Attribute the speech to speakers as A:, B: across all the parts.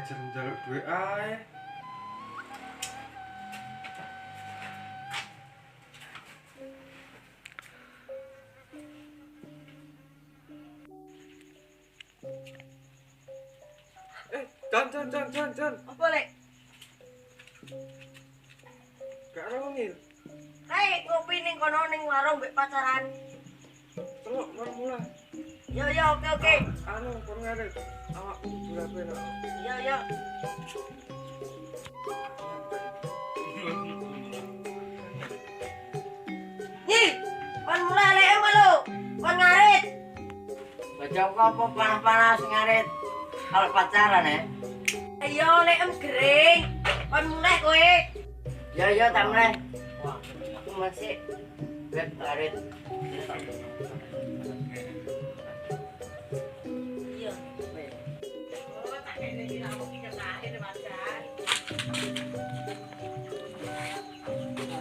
A: aja njaluk duit ae. Jan.
B: Apa lek?
A: Gak ono ngil.
B: Hai, ngopi ning kono ning warung mbek pacaran.
A: Telok mulai.
B: Yo, oke.
A: Anu kon ngaret. Awakku durape no.
B: Yo. Nih, kon mulai lek malu. Kon ngarit.
C: Bocah apa panas-panas ngarit. Kalau pacaran ya.
B: Ayo lek gering. Kon mulai kowe.
C: Yo tak mulai. Wah, aku masih web ngarit.
B: Iya. Oh, tak kene iki aku iki kesahe ne pacar.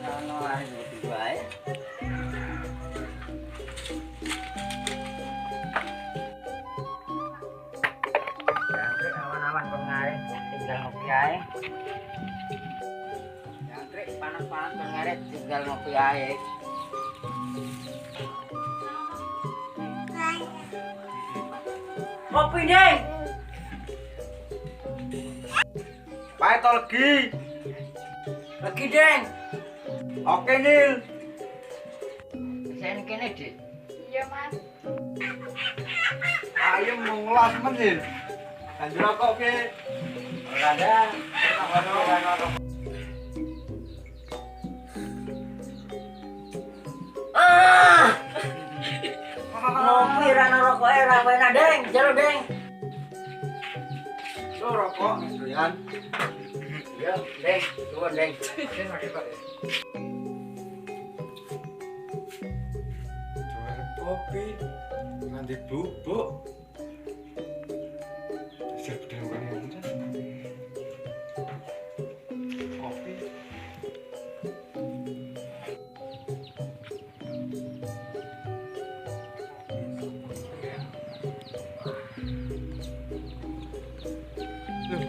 C: Ono ae berdua ya. Awan-awan pengarit tinggal ngopi ae. Jangkrik panas-panas pengarit tinggal ngopi ae.
B: Ngopi deh.
A: Pae to legi.
C: Lagi, Deng.
A: Oke, Nil.
C: Saya ini kene, Dik.
B: Iya, Mas.
A: Ayo mau ngelas menil. Lanjut kok ke.
C: Ora ada. Ngopi ra rokoke ra enak, Deng. Jalo, Deng.
A: Lo rokok doyan.
C: Yo, Deng. Suwun, Deng.
A: Jual kopi. Nanti bubuk. Siap dengan kopi. Loh,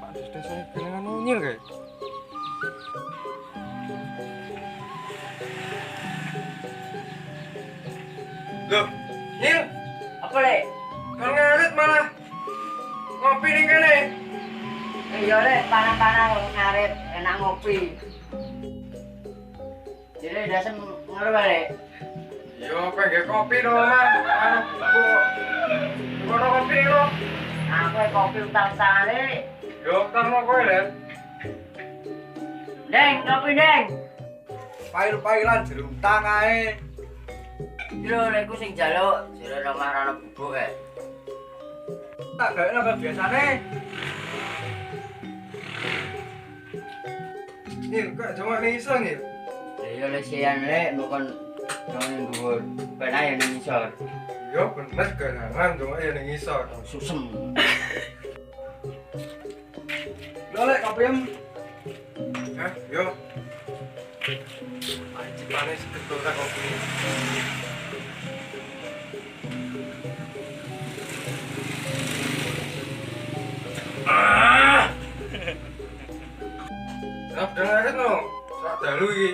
A: Pak Desa kehilangan unyil kayak. Loh, Nil,
C: Apa, Lek?
A: kan ngarit malah ngopi ning kene.
C: Iya, Lek, panas-panas ngarit enak ngopi. Jadi dasem ngono wae, Lek.
A: Yo pengen kopi dong, Mas. Anu, Bu. Kopi lo.
C: Aku kopi utang-utangan, Lek.
A: Yo, ntar mau kowe, Lek.
C: Deng, kopi, Deng.
A: Pail-pailan jeruk utang ae.
C: Lho, lek ku sing njaluk, jare nomah ana bubuk kae.
A: Tak gawe nang biasane. Nil, kok cuma iso, Nil?
C: Iya lek sian lek bukan nang dhuwur. Ben ae ning isor.
A: Yo bener gerangan cuma ya ning isor.
C: Susem.
A: Lo lek kopi em. Yo. Anjir panas ketul ta kopi. Udah ngarit no, sak dalu iki.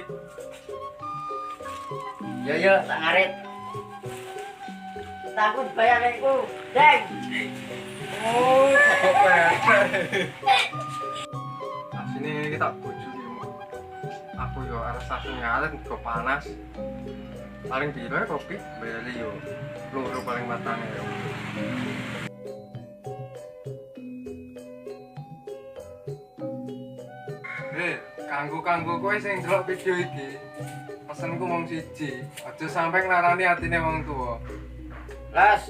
C: Yo tak ngarit. Takut bayar lekku. Deng.
A: Oh, apa ya? Nah, sini kita bojone. Aku yo arep satu ngarit kok panas. Paling piro ya kopi? Bayar yo. Loro paling matangnya yo. Kanggo kowe sing ndelok video iki. Pesenku mung siji, aja sampe nglarani atine wong tuwa.
C: Las.